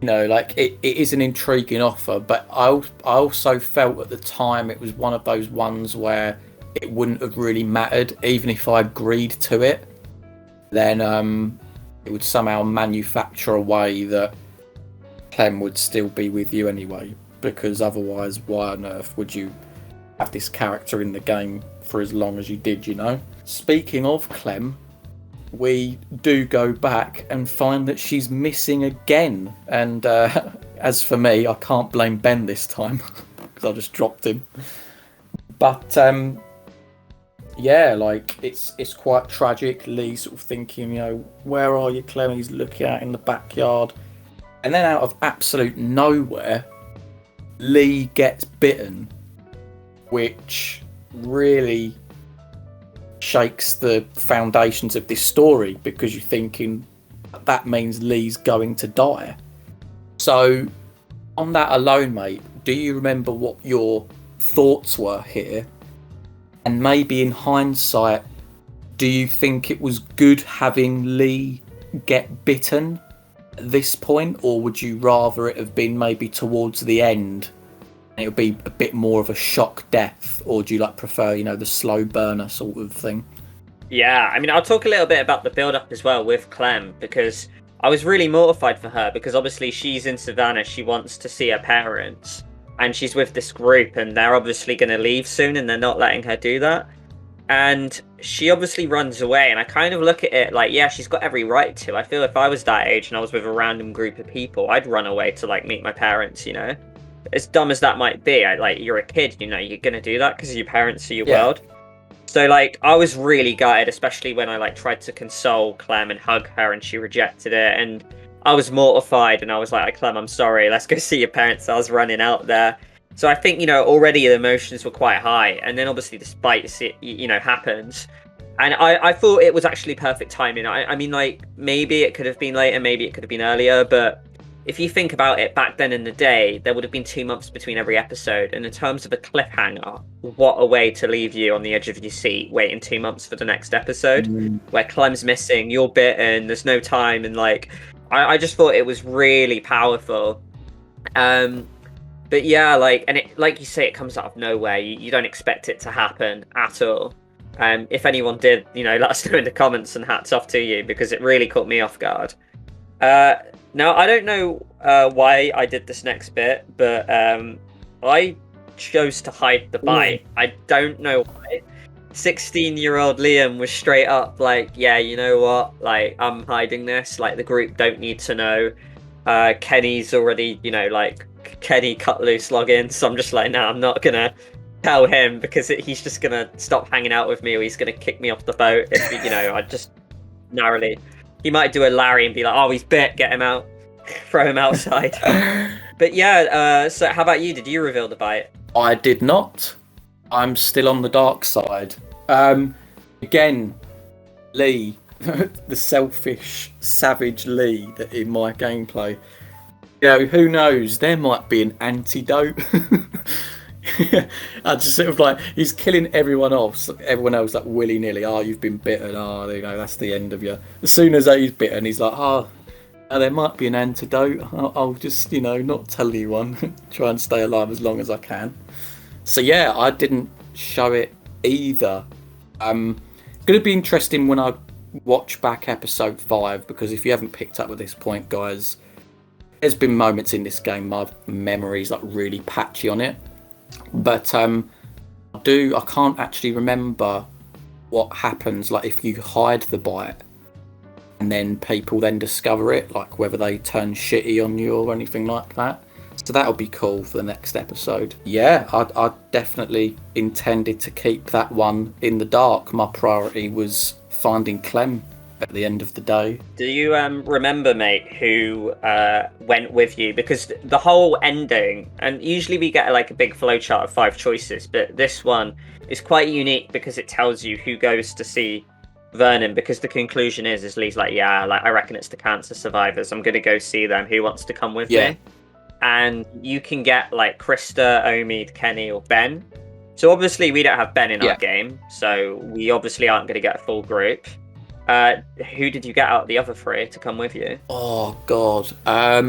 it is an intriguing offer, but I also felt at the time it was one of those ones where it wouldn't have really mattered, even if I agreed to it. Then it it would somehow manufacture a way that Clem would still be with you anyway, because otherwise why on earth would you have this character in the game for as long as you did, you know? Speaking of Clem, we do go back and find that she's missing again, and as for me, I can't blame Ben this time because I just dropped him. But yeah, like it's quite tragic. Lee sort of thinking, you know, where are you, Clem? He's looking out in the backyard, and then out of absolute nowhere, Lee gets bitten, which really shakes the foundations of this story, because you're thinking that means Lee's going to die. So on that alone, mate, do you remember what your thoughts were here? And maybe in hindsight, do you think it was good having Lee get bitten at this point, or would you rather it have been maybe towards the end and it would be a bit more of a shock death, or do you like prefer, you know, the slow burner sort of thing? Yeah, I mean, I'll talk a little bit about the build-up as well with Clem, because I was really mortified for her, because obviously she's in Savannah, she wants to see her parents, and she's with this group, and they're obviously going to leave soon, and they're not letting her do that. And she obviously runs away, and I kind of look at it like, yeah, she's got every right to. I feel if I was that age and I was with a random group of people, I'd run away to, like, meet my parents, you know? As dumb as that might be, you're a kid, you know, you're going to do that because your parents see your world. So, like, I was really gutted, especially when I, like, tried to console Clem and hug her, and she rejected it, and I was mortified, and I was like, Clem, I'm sorry, let's go see your parents. I was running out there. So I think, you know, already the emotions were quite high, and then obviously the spite, you know, happens. And I thought it was actually perfect timing. I mean, like, maybe it could have been later, maybe it could have been earlier, but if you think about it, back then in the day, there would have been 2 months between every episode. And in terms of a cliffhanger, what a way to leave you on the edge of your seat, waiting 2 months for the next episode, where Clem's missing, you're bitten, there's no time, and, like, I just thought it was really powerful. But yeah, like, and it, like you say, it comes out of nowhere. You don't expect it to happen at all. If anyone did, you know, let us know in the comments, and hats off to you, because it really caught me off guard. Now, I don't know why I did this next bit, but I chose to hide the bite. I don't know why. 16-year-old Liam was straight up like, yeah, you know what? Like, I'm hiding this. Like, the group don't need to know. Kenny's already, you know, like, Kenny cut loose login. So I'm just like, no, I'm not going to tell him, because he's just going to stop hanging out with me, or he's going to kick me off the boat. If, you know, I just narrowly... He might do a Larry and be like, oh, he's bit, get him out. Throw him outside. But yeah, so how about you? Did you reveal the bite? I did not. I'm still on the dark side. Again, Lee, the selfish, savage Lee that in my gameplay. You know, who knows? There might be an antidote. I just sort of like, he's killing everyone else like willy-nilly. Oh, you've been bitten. Oh, there you go. That's the end of you. As soon as he's bitten, he's like, oh, there might be an antidote. I'll just, you know, not tell anyone. Try and stay alive as long as I can. So yeah, I didn't show it either. Going to be interesting when I watch back episode 5, because if you haven't picked up at this point, guys, there's been moments in this game my memory's like really patchy on it. But I can't actually remember what happens, like if you hide the bite and then people then discover it, like whether they turn shitty on you or anything like that. So that'll be cool for the next episode. Yeah, I definitely intended to keep that one in the dark. My priority was finding Clem at the end of the day. Do you remember, mate, who went with you? Because the whole ending, and usually we get like a big flowchart of 5 choices, but this one is quite unique because it tells you who goes to see Vernon, because the conclusion is Lee's like, yeah, like I reckon it's the cancer survivors. I'm gonna go see them. Who wants to come with me? And you can get like Krista, Omid, Kenny, or Ben. So obviously we don't have Ben in our game, so we obviously aren't going to get a full group. Who did you get out of the other 3 to come with you? Oh God, I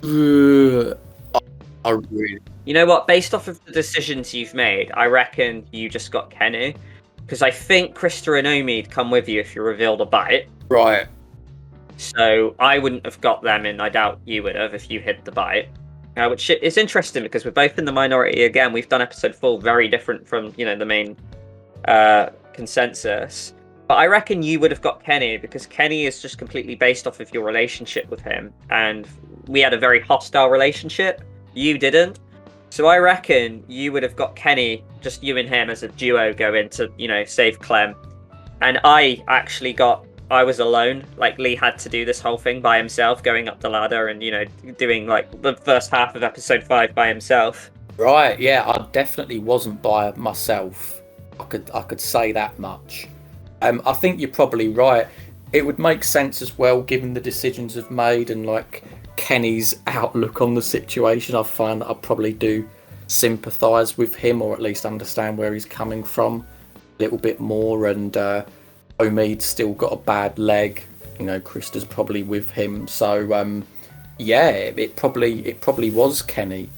really... You know what? Based off of the decisions you've made, I reckon you just got Kenny, because I think Krista and Omid come with you if you reveal the bite. Right. So I wouldn't have got them, and I doubt you would have if you hid the bite. Which is interesting because we're both in the minority again. We've done episode 4 very different from the main consensus. But I reckon you would have got Kenny because Kenny is just completely based off of your relationship with him, and we had a very hostile relationship. You didn't. So I reckon you would have got Kenny, just you and him as a duo go in to, save Clem. And I was alone. Like, Lee had to do this whole thing by himself, going up the ladder and, doing like the first half of episode 5 by himself. Right, yeah, I definitely wasn't by myself. I could say that much. I think you're probably right. It would make sense as well, given the decisions I've made and like Kenny's outlook on the situation. I find that I probably do sympathise with him, or at least understand where he's coming from a little bit more. And Omid's still got a bad leg. Krista's probably with him. So yeah, it probably was Kenny.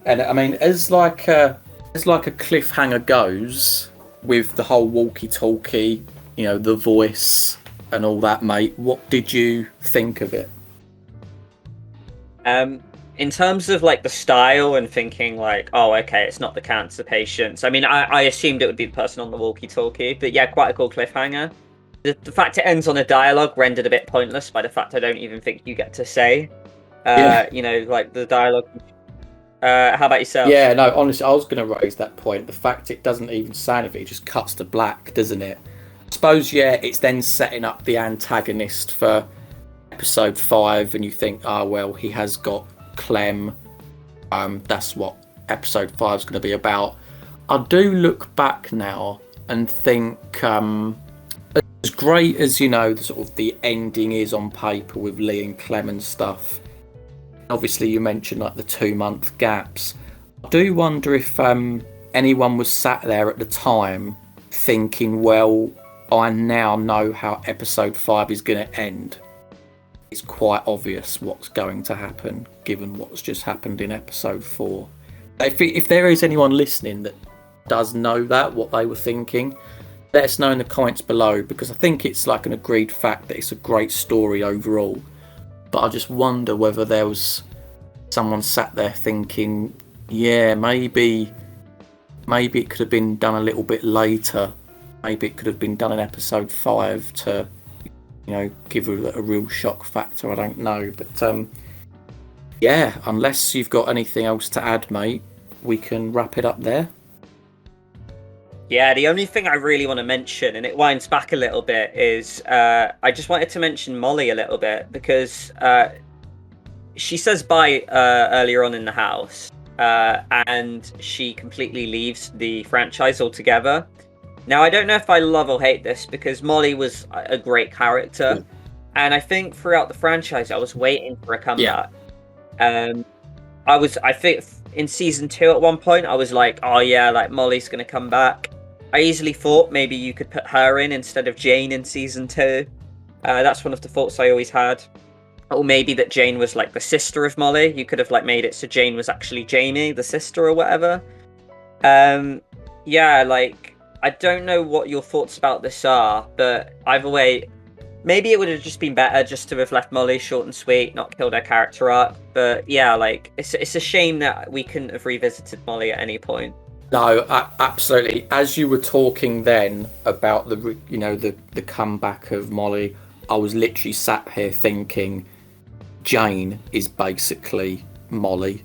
And I mean, as like a cliffhanger goes, with the whole walkie-talkie, the voice and all that, mate, what did you think of it? In terms of like the style and thinking like, oh, okay, it's not the cancer patients. I mean, I assumed it would be the person on the walkie-talkie, but yeah, quite a cool cliffhanger. The fact it ends on a dialogue rendered a bit pointless by the fact I don't even think you get to say, like the dialogue. How about yourself? Yeah, no, honestly, I was going to raise that point. The fact it doesn't even say anything, it just cuts to black, doesn't it? I suppose, yeah, it's then setting up the antagonist for episode 5, and you think, well, he has got Clem. That's what episode 5 is going to be about. I do look back now and think, as great as, the sort of the ending is on paper with Lee and Clem and stuff, obviously you mentioned like the 2-month gaps. I do wonder if anyone was sat there at the time thinking, well, I now know how episode 5 is going to end. It's quite obvious what's going to happen given what's just happened in episode 4. If there is anyone listening that does know that, what they were thinking, let us know in the comments below, because I think it's like an agreed fact that it's a great story overall. But I just wonder whether there was someone sat there thinking, yeah, maybe it could have been done a little bit later. Maybe it could have been done in episode 5 to, give it a real shock factor. I don't know. But yeah, unless you've got anything else to add, mate, we can wrap it up there. Yeah, the only thing I really want to mention, and it winds back a little bit, is I just wanted to mention Molly a little bit, because she says bye earlier on in the house, and she completely leaves the franchise altogether. Now, I don't know if I love or hate this, because Molly was a great character, and I think throughout the franchise I was waiting for a comeback. I think in season 2 at one point I was like, oh yeah, like Molly's gonna come back. I easily thought maybe you could put her in instead of Jane in season 2. That's one of the thoughts I always had. Or maybe that Jane was like the sister of Molly. You could have like made it so Jane was actually Jamie, the sister or whatever. Yeah, like, I don't know what your thoughts about this are, but either way, maybe it would have just been better just to have left Molly short and sweet, not killed her character up. But yeah, like, it's a shame that we couldn't have revisited Molly at any point. No, absolutely. As you were talking then about the comeback of Molly, I was literally sat here thinking Jane is basically Molly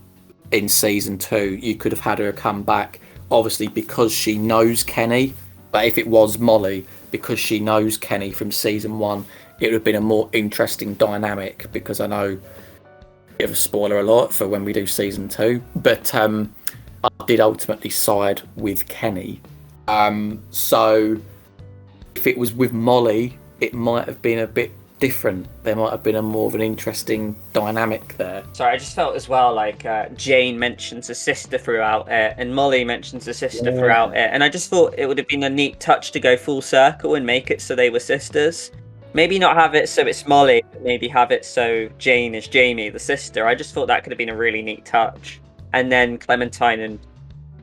in season 2. You could have had her come back, obviously because she knows Kenny, but if it was Molly, because she knows Kenny from season 1, it would have been a more interesting dynamic, because I know a bit of a spoiler alert for when we do season 2, but I did ultimately side with Kenny. So if it was with Molly, it might have been a bit different. There might have been a more of an interesting dynamic there. Sorry, I just felt as well like Jane mentions a sister throughout it, and Molly mentions a sister throughout it, and I just thought it would have been a neat touch to go full circle and make it so they were sisters. Maybe not have it so it's Molly, but maybe have it so Jane is Jamie, the sister. I just thought that could have been a really neat touch. And then Clementine and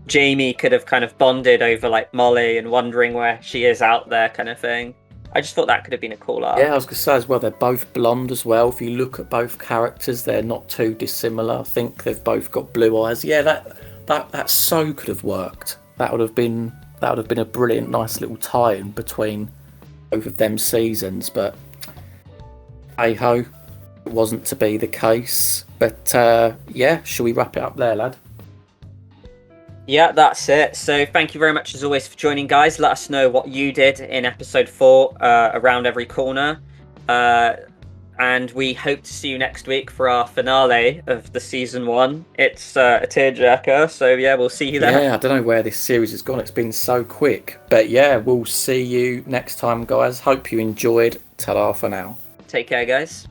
Jamie could have kind of bonded over like Molly and wondering where she is out there kind of thing. I just thought that could have been a cool arc. Yeah, I was going to say as well, they're both blonde as well. If you look at both characters, they're not too dissimilar. I think they've both got blue eyes. Yeah, that so could have worked. That would have been a brilliant, nice little tie-in between both of them seasons. But hey ho, it wasn't to be the case. But yeah, shall we wrap it up there, lad? Yeah, that's it. So thank you very much as always for joining, guys. Let us know what you did in episode 4, Around Every Corner. And we hope to see you next week for our finale of the season 1. It's a tearjerker, so yeah, we'll see you there. Yeah, I don't know where this series has gone. It's been so quick. But yeah, we'll see you next time, guys. Hope you enjoyed. Ta-ra for now. Take care, guys.